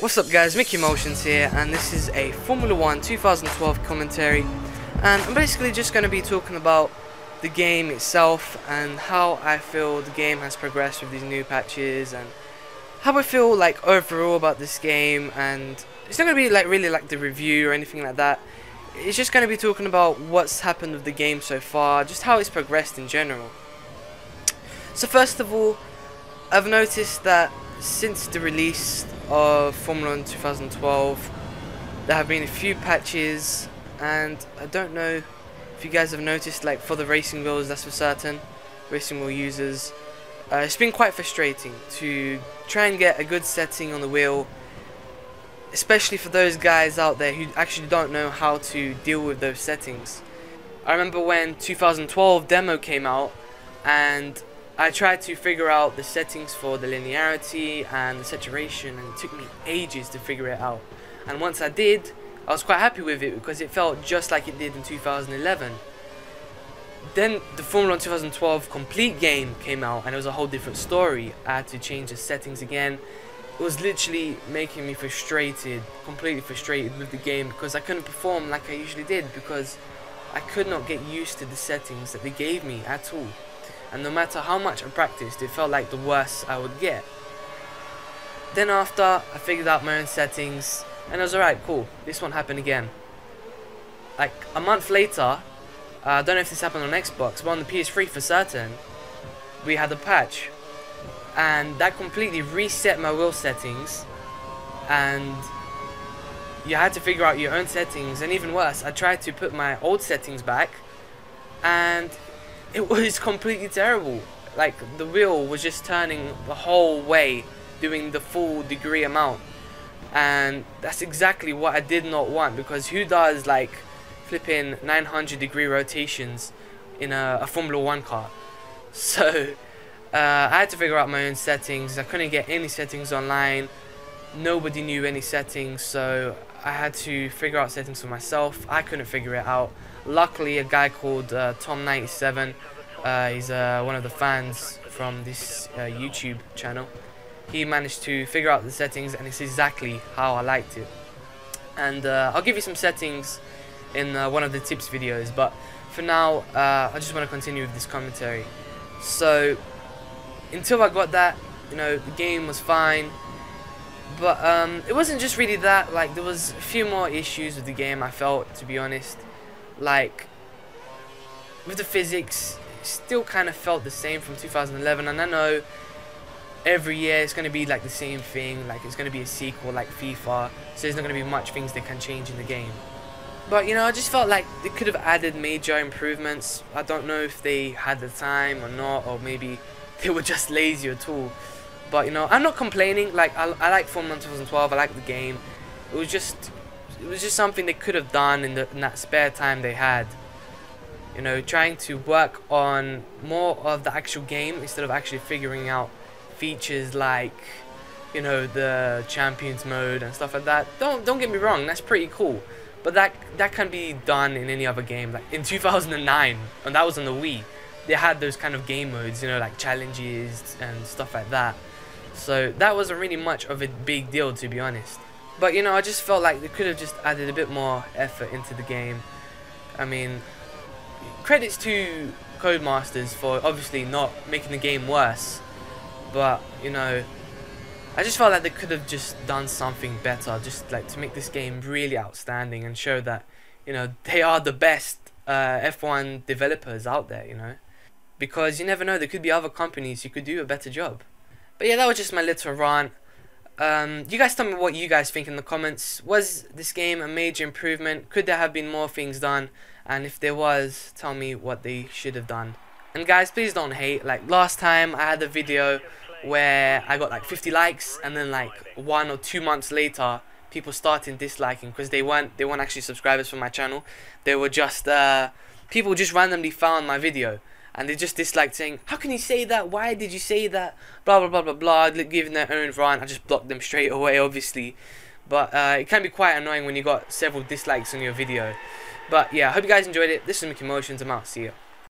What's up guys, Mickey Motions here, and this is a Formula 1 2012 commentary, and I'm basically just going to be talking about the game itself and how I feel the game has progressed with these new patches and how I feel like overall about this game. And it's not going to be like really like the review or anything like that. It's just going to be talking about what's happened with the game so far, just how it's progressed in general. So first of all, I've noticed that since the release of Formula 1 2012 there have been a few patches, and I don't know if you guys have noticed, like for the racing wheels, that's for certain, racing wheel users, it's been quite frustrating to try and get a good setting on the wheel, especially for those guys out there who actually don't know how to deal with those settings. I remember when 2012 demo came out and I tried to figure out the settings for the linearity and the saturation, and it took me ages to figure it out. And once I did, I was quite happy with it because it felt just like it did in 2011. Then the Formula 1 2012 complete game came out and it was a whole different story. I had to change the settings again. It was literally making me frustrated, completely frustrated with the game, because I couldn't perform like I usually did because I could not get used to the settings that they gave me at all. And no matter how much I practiced, it felt like the worse I would get. Then after, I figured out my own settings, and I was alright, cool, this won't happen again. Like a month later, I don't know if this happened on Xbox, but on the PS3 for certain, we had a patch. And that completely reset my wheel settings, and you had to figure out your own settings. And even worse, I tried to put my old settings back, and it was completely terrible. Like the wheel was just turning the whole way, doing the full degree amount, and that's exactly what I did not want, because who does like flipping 900-degree rotations in a Formula 1 car? So I had to figure out my own settings. I couldn't get any settings online. Nobody knew any settings, so I had to figure out settings for myself. I couldn't figure it out. Luckily, a guy called Tom97, he's one of the fans from this YouTube channel, he managed to figure out the settings, and it's exactly how I liked it. And I'll give you some settings in one of the tips videos, but for now I just want to continue with this commentary. So until I got that, you know, the game was fine, but it wasn't just really that. Like there was a few more issues with the game, I felt, to be honest. Like with the physics, it still kind of felt the same from 2011, and I know every year it's going to be like the same thing, like it's going to be a sequel like FIFA, so there's not going to be much things they can change in the game. But you know, I just felt like they could have added major improvements. I don't know if they had the time or not, or maybe they were just lazy at all. But you know, I'm not complaining. Like I like Formula 1 2012, I like the game. It was just something they could have done in that spare time they had. You know, trying to work on more of the actual game instead of actually figuring out features like, you know, the Champions mode and stuff like that. Don't get me wrong, that's pretty cool, but that can be done in any other game. Like in 2009, and that was on the Wii, they had those kind of game modes, you know, like challenges and stuff like that. So that wasn't really much of a big deal, to be honest. But you know, I just felt like they could have just added a bit more effort into the game. I mean, credits to Codemasters for obviously not making the game worse, but you know, I just felt like they could have just done something better, just like to make this game really outstanding and show that, you know, they are the best F1 developers out there, you know, because you never know, there could be other companies who could do a better job. But yeah, that was just my little rant. You guys tell me what you guys think in the comments. Was this game a major improvement? Could there have been more things done? And if there was, tell me what they should have done. And guys, please don't hate. Like last time I had a video where I got like 50 likes, and then like 1 or 2 months later people started disliking because they weren't actually subscribers from my channel. They were just people just randomly found my video and they just disliked, saying, how can you say that, why did you say that, blah blah blah blah blah, giving their own rant. I just blocked them straight away, obviously. But it can be quite annoying when you got several dislikes on your video. But yeah, I hope you guys enjoyed it. This is Mickey Motions. I'm out. See ya.